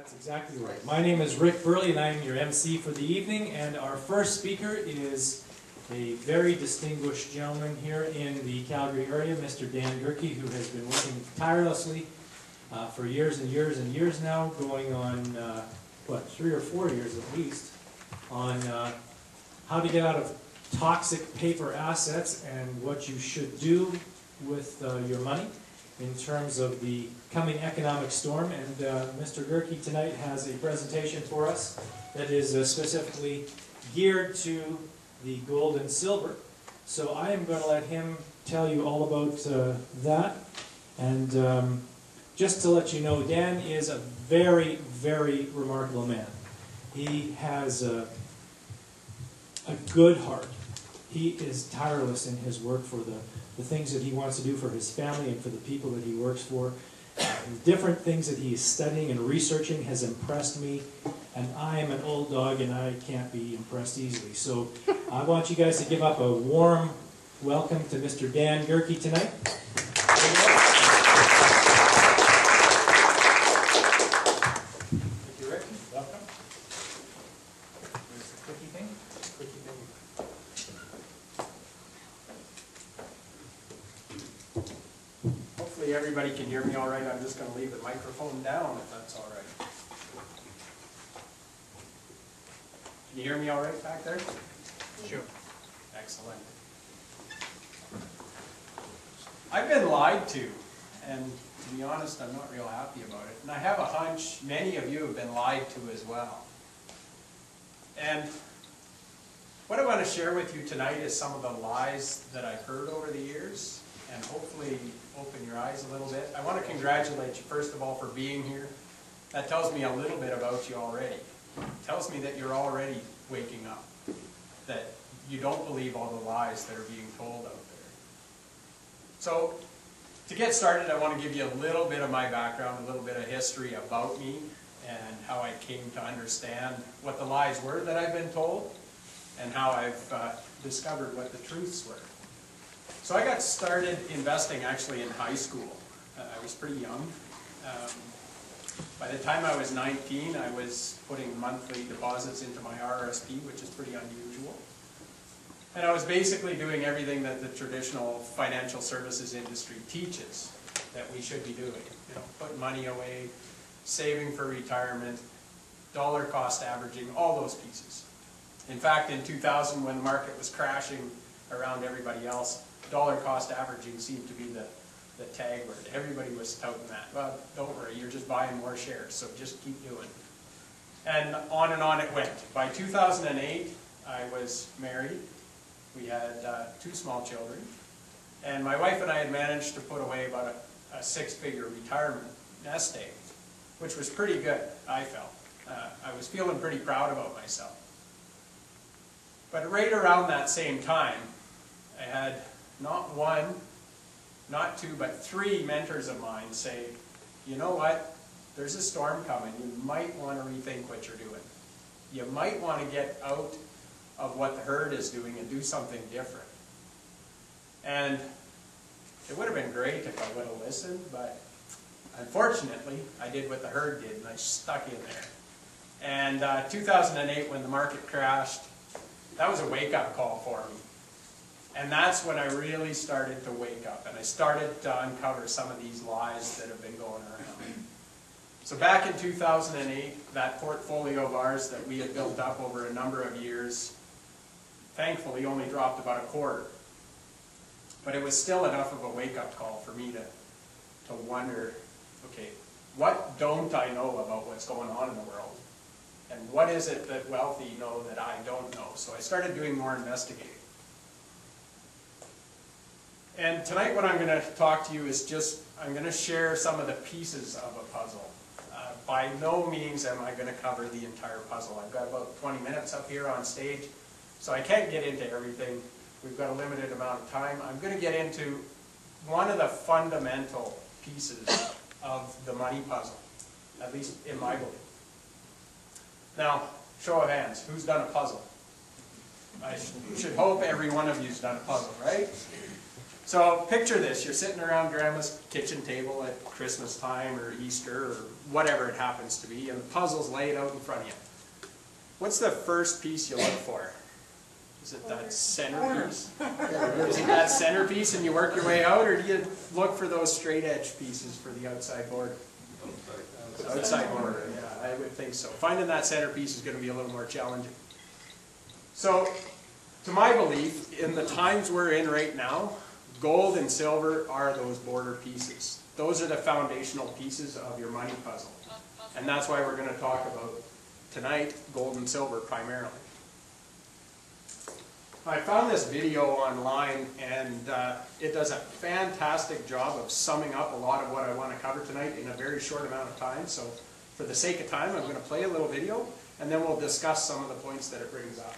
That's exactly right. My name is Rick Burley, and I'm your MC for the evening. And our first speaker is a very distinguished gentleman here in the Calgary area, Mr. Dan Gerke, who has been working tirelessly for years and years and years now, going on, 3 or 4 years at least, on how to get out of toxic paper assets and what you should do with your money in terms of the coming economic storm. And Mr. Gerke tonight has a presentation for us that is specifically geared to the gold and silver. So I am going to let him tell you all about that. And just to let you know, Dan is a very, very remarkable man. He has a good heart. He is tireless in his work for the things that he wants to do for his family and for the people that he works for. Different things that he is studying and researching has impressed me, and I am an old dog and I can't be impressed easily. So I want you guys to give up a warm welcome to Mr. Dan Gerke tonight. Thank you, Rick. Welcome. There's the clicky thing. Clicky thing. Hopefully everybody can hear me all right. I'm just going to leave the microphone down if that's all right. Can you hear me all right back there? Sure. Excellent. I've been lied to, and to be honest, I'm not real happy about it. And I have a hunch many of you have been lied to as well. And what I want to share with you tonight is some of the lies that I've heard over the years, and hopefully open your eyes a little bit. I want to congratulate you, first of all, for being here. That tells me a little bit about you already. It tells me that you're already waking up, that you don't believe all the lies that are being told out there. So, to get started, I want to give you a little bit of my background, a little bit of history about me, and how I came to understand what the lies were that I've been told, and how I've discovered what the truths were. So I got started investing actually in high school. I was pretty young. By the time I was 19, I was putting monthly deposits into my RRSP, which is pretty unusual. And I was basically doing everything that the traditional financial services industry teaches that we should be doing. You know, putting money away, saving for retirement, dollar cost averaging, all those pieces. In fact, in 2000, when the market was crashing around everybody else, dollar cost averaging seemed to be the tag word. Everybody was touting that. Well, don't worry, you're just buying more shares, so just keep doing. And on it went. By 2008, I was married. We had 2 small children. And my wife and I had managed to put away about a 6-figure retirement nest egg, which was pretty good, I felt. I was feeling pretty proud about myself. But right around that same time, I had not 1, not 2, but 3 mentors of mine say, you know what, there's a storm coming. You might want to rethink what you're doing. You might want to get out of what the herd is doing and do something different. And it would have been great if I would have listened, but unfortunately, I did what the herd did, and I stuck in there. And 2008, when the market crashed, that was a wake-up call for me. And that's when I really started to wake up, and I started to uncover some of these lies that have been going around. So back in 2008, that portfolio of ours that we had built up over a number of years, thankfully only dropped about a quarter. But it was still enough of a wake-up call for me to wonder, okay, what don't I know about what's going on in the world? And what is it that wealthy know that I don't know? So I started doing more investigating. And tonight what I'm going to talk to you is just, I'm going to share some of the pieces of a puzzle. By no means am I going to cover the entire puzzle. I've got about 20 minutes up here on stage, so I can't get into everything. We've got a limited amount of time. I'm going to get into one of the fundamental pieces of the money puzzle, at least in my belief. Now, show of hands, who's done a puzzle? I should hope every one of you's done a puzzle, right? So picture this, you're sitting around grandma's kitchen table at Christmas time or Easter or whatever it happens to be, and the puzzle's laid out in front of you. What's the first piece you look for? Is it that centerpiece? Is it that centerpiece and you work your way out, or do you look for those straight edge pieces for the outside board? Outside border, yeah, I would think so. Finding that centerpiece is going to be a little more challenging. So, to my belief, in the times we're in right now, gold and silver are those border pieces. Those are the foundational pieces of your money puzzle. And that's why we're going to talk about tonight gold and silver primarily. I found this video online, and it does a fantastic job of summing up a lot of what I want to cover tonight in a very short amount of time. So for the sake of time, I'm going to play a little video, and then we'll discuss some of the points that it brings up.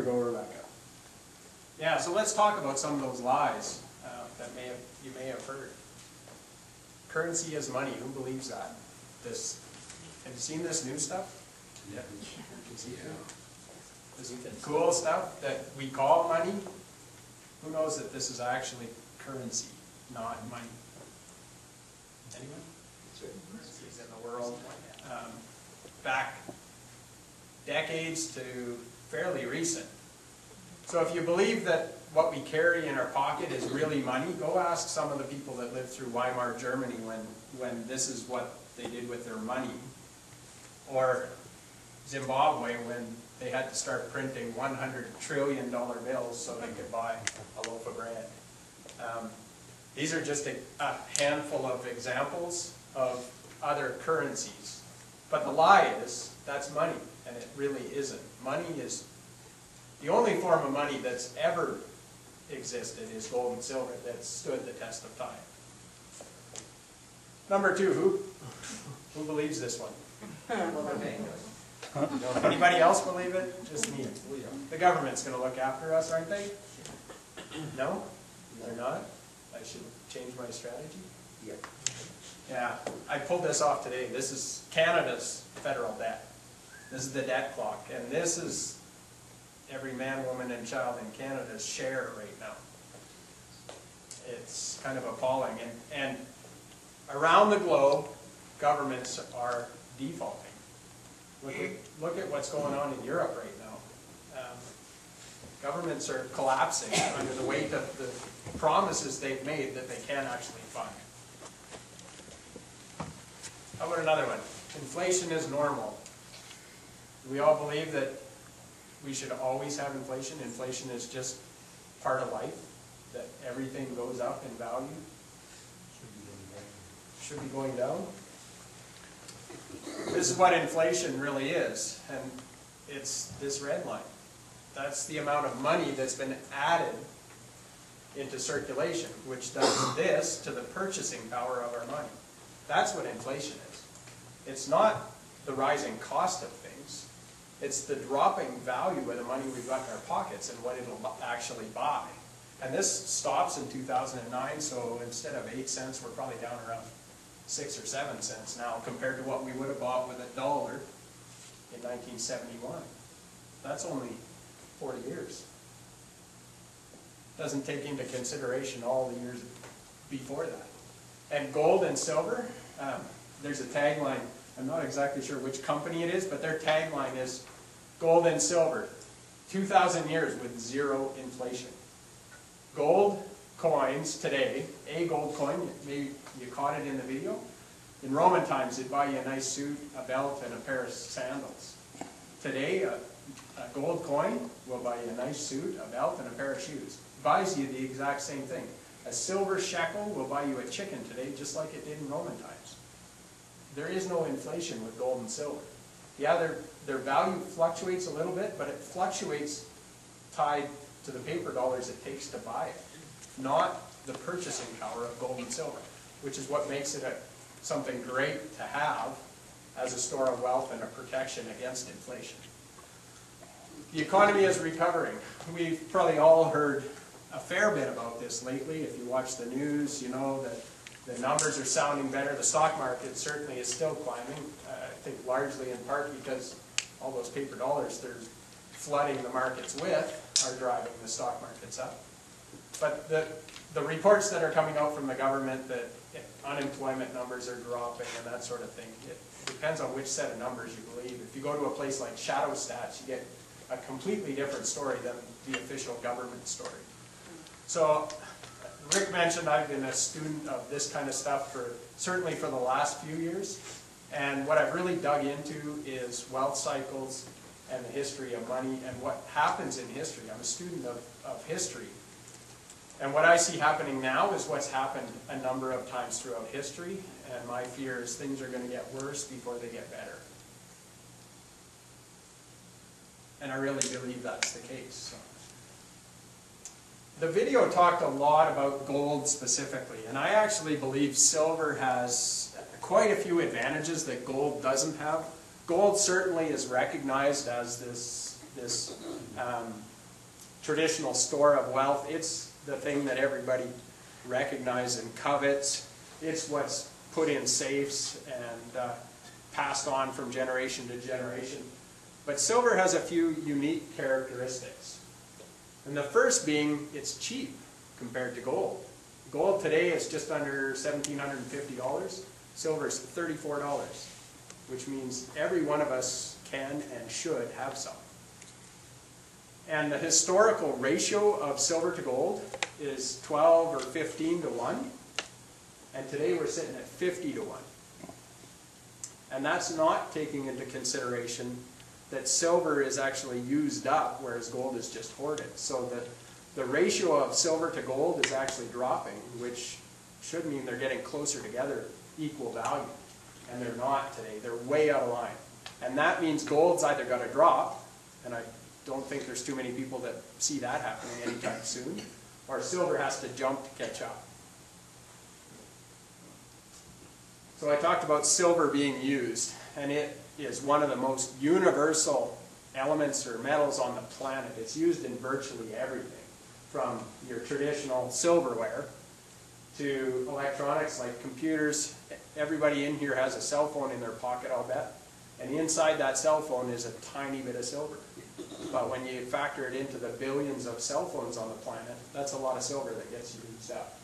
to go, Rebecca. Yeah, so let's talk about some of those lies that you may have heard. Currency is money. Who believes that? Have you seen this new stuff? Yeah. This cool stuff that we call money? Who knows that this is actually currency, not money? Anyone? Currencies in the world, back decades to fairly recent. So if you believe that what we carry in our pocket is really money, go ask some of the people that lived through Weimar Germany when this is what they did with their money. Or Zimbabwe when they had to start printing $100 trillion bills so they could buy a loaf of bread. These are just a handful of examples of other currencies. But the lie is, that's money, and it really isn't. Money is, the only form of money that's ever existed is gold and silver that stood the test of time. Number two, who believes this one? Anybody else believe it? Just me. The government's going to look after us, aren't they? No? They're not? I should change my strategy? Yeah. Yeah, I pulled this off today. This is Canada's federal debt. This is the debt clock, and this is every man, woman, and child in Canada's share right now. It's kind of appalling, and around the globe, governments are defaulting. Look at what's going on in Europe right now. Governments are collapsing under the weight of the promises they've made that they can't actually fund. How about another one? Inflation is normal. Do we all believe that we should always have inflation? Inflation is just part of life, that everything goes up in value? Should be going down. This is what inflation really is, and it's this red line. That's the amount of money that's been added into circulation, which does this to the purchasing power of our money. That's what inflation is. It's not the rising cost of things. It's the dropping value of the money we've got in our pockets and what it'll actually buy. And this stops in 2009, so instead of 8 cents, we're probably down around 6 or 7 cents now compared to what we would have bought with $1 in 1971. That's only 40 years. Doesn't take into consideration all the years before that. And gold and silver, there's a tagline, I'm not exactly sure which company it is, but their tagline is gold and silver, 2,000 years with zero inflation. Gold coins today, a gold coin, maybe you caught it in the video. In Roman times, it'd buy you a nice suit, a belt, and a pair of sandals. Today, a gold coin will buy you a nice suit, a belt, and a pair of shoes. It buys you the exact same thing. A silver shekel will buy you a chicken today, just like it did in Roman times. There is no inflation with gold and silver. Yeah, their value fluctuates a little bit, but it fluctuates tied to the paper dollars it takes to buy it, not the purchasing power of gold and silver, which is what makes it something great to have as a store of wealth and a protection against inflation. The economy is recovering. We've probably all heard a fair bit about this lately. If you watch the news, you know that the numbers are sounding better. The stock market certainly is still climbing, I think largely in part because all those paper dollars they're flooding the markets with are driving the stock markets up. But the reports that are coming out from the government that unemployment numbers are dropping and that sort of thing, it depends on which set of numbers you believe. If you go to a place like Shadow Stats, you get a completely different story than the official government story. So Rick mentioned I've been a student of this kind of stuff certainly for the last few years. And what I've really dug into is wealth cycles and the history of money and what happens in history. I'm a student of history. And what I see happening now is what's happened a number of times throughout history. And my fear is things are going to get worse before they get better. And I really believe that's the case. So. The video talked a lot about gold specifically, and I actually believe silver has quite a few advantages that gold doesn't have. Gold certainly is recognized as this traditional store of wealth. It's the thing that everybody recognizes and covets. It's what's put in safes and passed on from generation to generation. But silver has a few unique characteristics. And the first being, it's cheap compared to gold. Gold today is just under $1,750. Silver is $34, which means every one of us can and should have some. And the historical ratio of silver to gold is 12 or 15 to 1. And today we're sitting at 50 to 1. And that's not taking into consideration that silver is actually used up, whereas gold is just hoarded. So the ratio of silver to gold is actually dropping, which should mean they're getting closer together, equal value. And they're not today. They're way out of line. And that means gold's either got to drop, and I don't think there's too many people that see that happening anytime soon, or silver has to jump to catch up. So I talked about silver being used, and it is one of the most universal elements or metals on the planet. It's used in virtually everything, from your traditional silverware to electronics like computers. Everybody in here has a cell phone in their pocket, I'll bet. And inside that cell phone is a tiny bit of silver. But when you factor it into the billions of cell phones on the planet, that's a lot of silver that gets used up.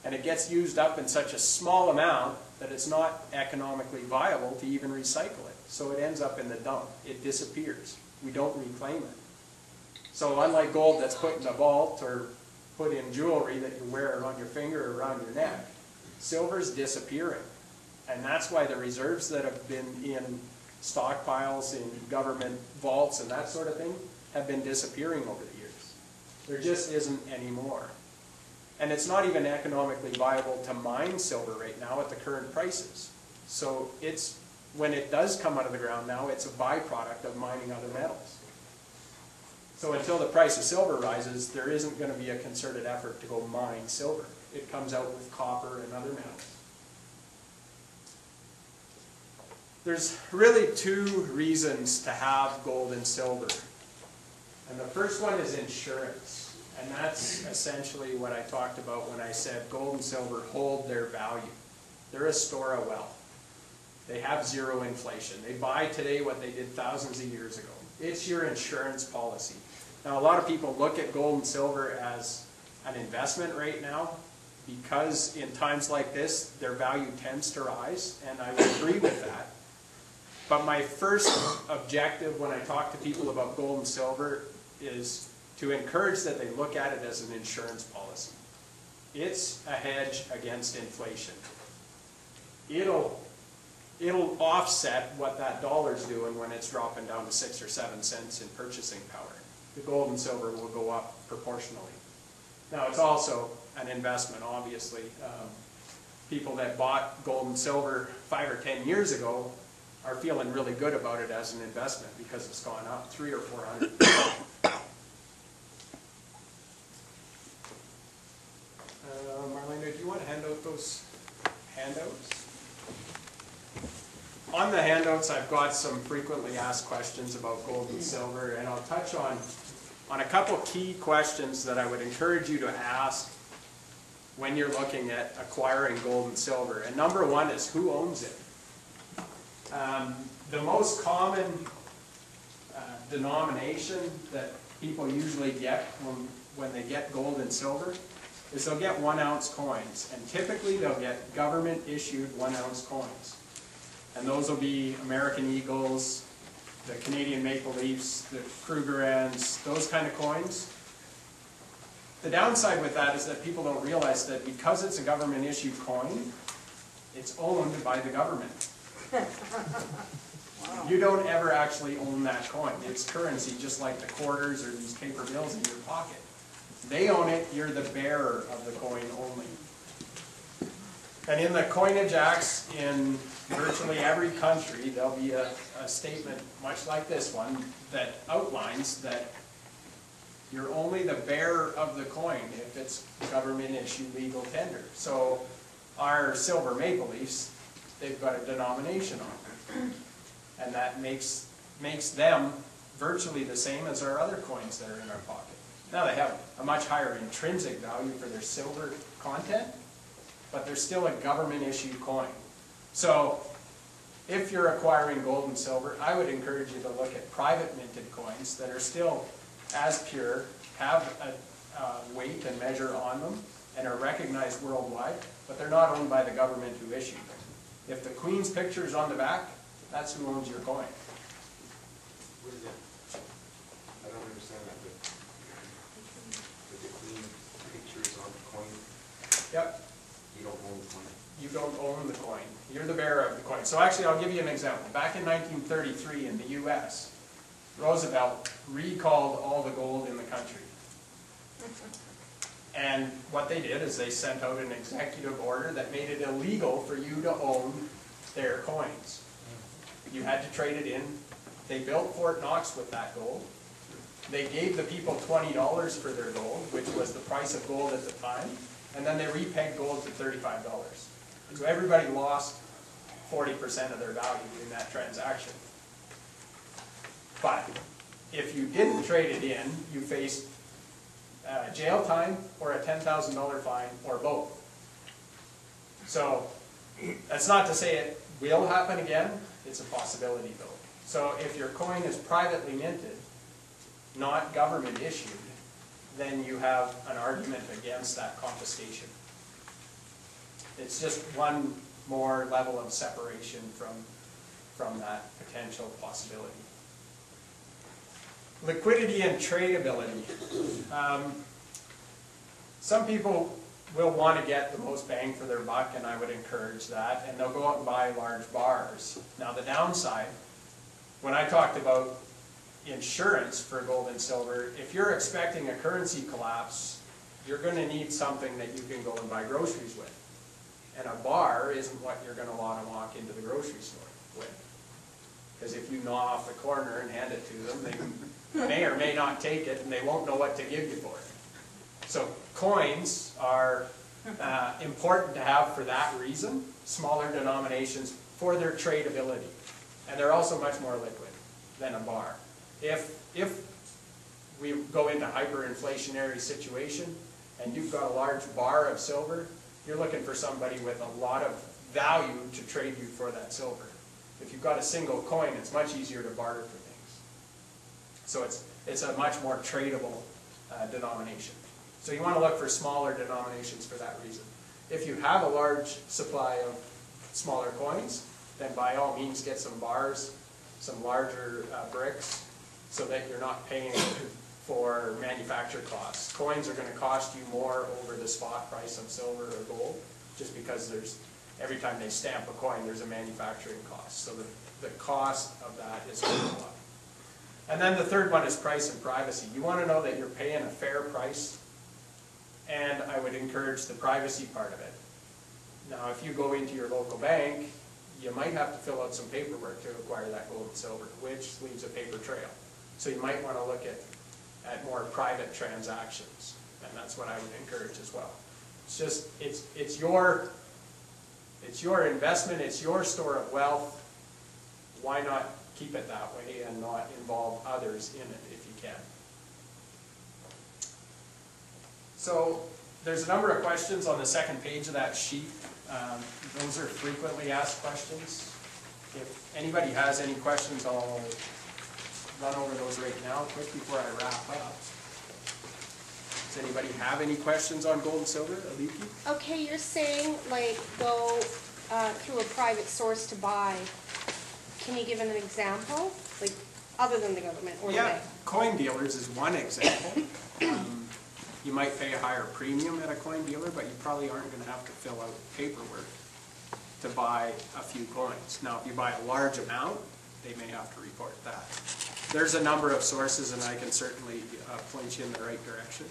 And it gets used up in such a small amount that it's not economically viable to even recycle it. So it ends up in the dump. It disappears. We don't reclaim it. So unlike gold that's put in a vault or put in jewelry that you wear on your finger or around your neck, silver's disappearing. And that's why the reserves that have been in stockpiles, in government vaults and that sort of thing, have been disappearing over the years. There just isn't any more. And it's not even economically viable to mine silver right now at the current prices. So it's, when it does come out of the ground now, it's a byproduct of mining other metals. So until the price of silver rises, there isn't going to be a concerted effort to go mine silver. It comes out with copper and other metals. There's really two reasons to have gold and silver. And the first one is insurance. And that's essentially what I talked about when I said gold and silver hold their value. They're a store of wealth. They have zero inflation. They buy today what they did thousands of years ago. It's your insurance policy. Now, a lot of people look at gold and silver as an investment right now because in times like this, their value tends to rise, and I would agree with that. But my first objective when I talk to people about gold and silver is to encourage that they look at it as an insurance policy. It's a hedge against inflation. It'll offset what that dollar's doing when it's dropping down to 6 or 7 cents in purchasing power. The gold and silver will go up proportionally. Now, it's also an investment, obviously. People that bought gold and silver 5 or 10 years ago are feeling really good about it as an investment because it's gone up 300 or 400%. Marlena, do you want to hand out those handouts? On the handouts, I've got some frequently asked questions about gold and silver, and I'll touch on a couple key questions that I would encourage you to ask when you're looking at acquiring gold and silver. And number one is, who owns it? The most common denomination that people usually get when they get gold and silver is they'll get 1 ounce coins, and typically they'll get government issued 1 ounce coins. And those will be American Eagles, the Canadian Maple Leafs, the Krugerrands, those kind of coins. The downside with that is that people don't realize that because it's a government issued coin, it's owned by the government. Wow. You don't ever actually own that coin. It's currency, just like the quarters or these paper bills in your pocket. They own it, you're the bearer of the coin only. And in the Coinage Acts in virtually every country, there'll be a statement, much like this one, that outlines that you're only the bearer of the coin if it's government-issued legal tender. So our silver Maple Leafs, they've got a denomination on them. And that makes them virtually the same as our other coins that are in our pocket. Now they have a much higher intrinsic value for their silver content, but they're still a government-issued coin. So if you're acquiring gold and silver, I would encourage you to look at private minted coins that are still as pure, have a weight and measure on them, and are recognized worldwide, but they're not owned by the government who issued them. If the Queen's picture is on the back, that's who owns your coin. What is it? I don't understand that bit. But the Queen picture is on the coin, Yep. you don't own the coin. You don't own the coin. You're the bearer of the coin. So actually, I'll give you an example. Back in 1933 in the US, Roosevelt recalled all the gold in the country. And what they did is they sent out an executive order that made it illegal for you to own their coins. You had to trade it in. They built Fort Knox with that gold. They gave the people $20 for their gold, which was the price of gold at the time. And then they repegged gold to $35. So everybody lost 40% of their value in that transaction. But if you didn't trade it in, you faced jail time or a $10,000 fine or both. So that's not to say it will happen again. It's a possibility though. So if your coin is privately minted, not government issued, then you have an argument against that confiscation. It's just one more level of separation from that potential possibility. Liquidity and tradability. Some people will want to get the most bang for their buck, and I would encourage that, and they'll go out and buy large bars. Now the downside, when I talked about insurance for gold and silver, if you're expecting a currency collapse, you're going to need something that you can go and buy groceries with. And a bar isn't what you're going to want to walk into the grocery store with. Because if you gnaw off the corner and hand it to them, they may or may not take it, and they won't know what to give you for it. So coins are important to have for that reason, smaller denominations for their tradability. And they're also much more liquid than a bar. If we go into hyperinflationary situation and you've got a large bar of silver, you're looking for somebody with a lot of value to trade you for that silver. If you've got a single coin, it's much easier to barter for things. So it's a much more tradable denomination. So you want to look for smaller denominations for that reason. If you have a large supply of smaller coins, then by all means get some bars, some larger bricks, so that you're not paying for manufacture costs. Coins are going to cost you more over the spot price of silver or gold, just because every time they stamp a coin, there's a manufacturing cost. So the cost of that is going to go up. And then the third one is price and privacy. You want to know that you're paying a fair price, and I would encourage the privacy part of it. Now, if you go into your local bank, you might have to fill out some paperwork to acquire that gold and silver, which leaves a paper trail. So you might want to look at more private transactions, and that's what I would encourage as well. It's just, it's your investment, it's your store of wealth. Why not keep it that way and not involve others in it if you can? So there's a number of questions on the second page of that sheet. Those are frequently asked questions. If anybody has any questions, I'll run over those right now quick before I wrap up. Does anybody have any questions on gold and silver? Aliki? Okay, you're saying like go through a private source to buy. Can you give an example? Like other than the government or the bank? Coin dealers is one example. You might pay a higher premium at a coin dealer, but you probably aren't going to have to fill out paperwork to buy a few coins. Now, if you buy a large amount, they may have to report that. There's a number of sources, and I can certainly point you in the right direction.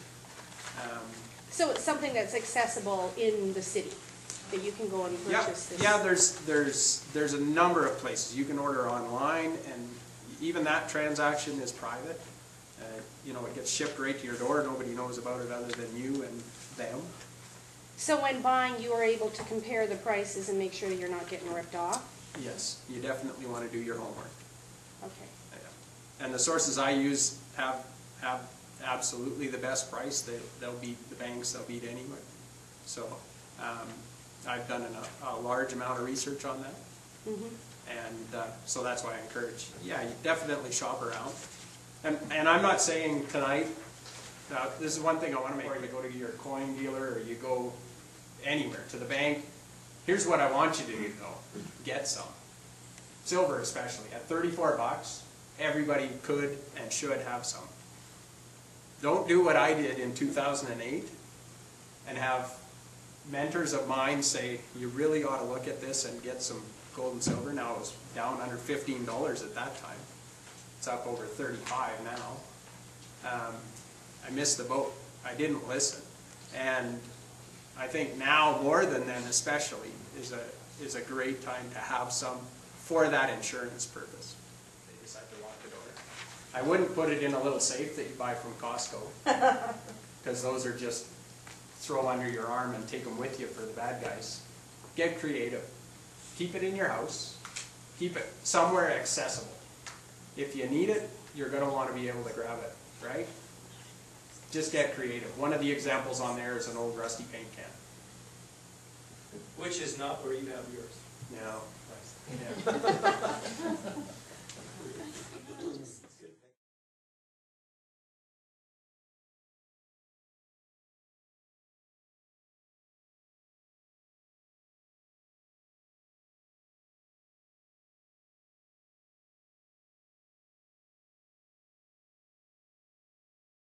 So it's something that's accessible in the city that you can go and purchase this? Yeah, there's a number of places. You can order online, and even that transaction is private. You know, it gets shipped right to your door. Nobody knows about it other than you and them. So when buying, you are able to compare the prices and make sure you're not getting ripped off? Yes, you definitely want to do your homework. Okay. And the sources I use have absolutely the best price, they'll beat the banks, they'll beat anywhere. So, I've done a large amount of research on that. And so that's why I encourage, yeah, you definitely shop around. And I'm not saying tonight, now this is one thing I want to make, or you go to your coin dealer or you go anywhere, to the bank, here's what I want you to do though, get some. Silver especially, at 34 bucks, everybody could and should have some. Don't do what I did in 2008 and have mentors of mine say, you really ought to look at this and get some gold and silver. Now it was down under $15 at that time. It's up over 35 now. I missed the boat. I didn't listen. And I think now more than then especially is a great time to have some for that insurance purpose. They decide to lock the door. I wouldn't put it in a little safe that you buy from Costco, because those are just throw under your arm and take them with you for the bad guys. Get creative. Keep it in your house. Keep it somewhere accessible. If you need it, you're going to want to be able to grab it, right? Just get creative. One of the examples on there is an old rusty paint can. Which is not where you have yours. No. Yeah.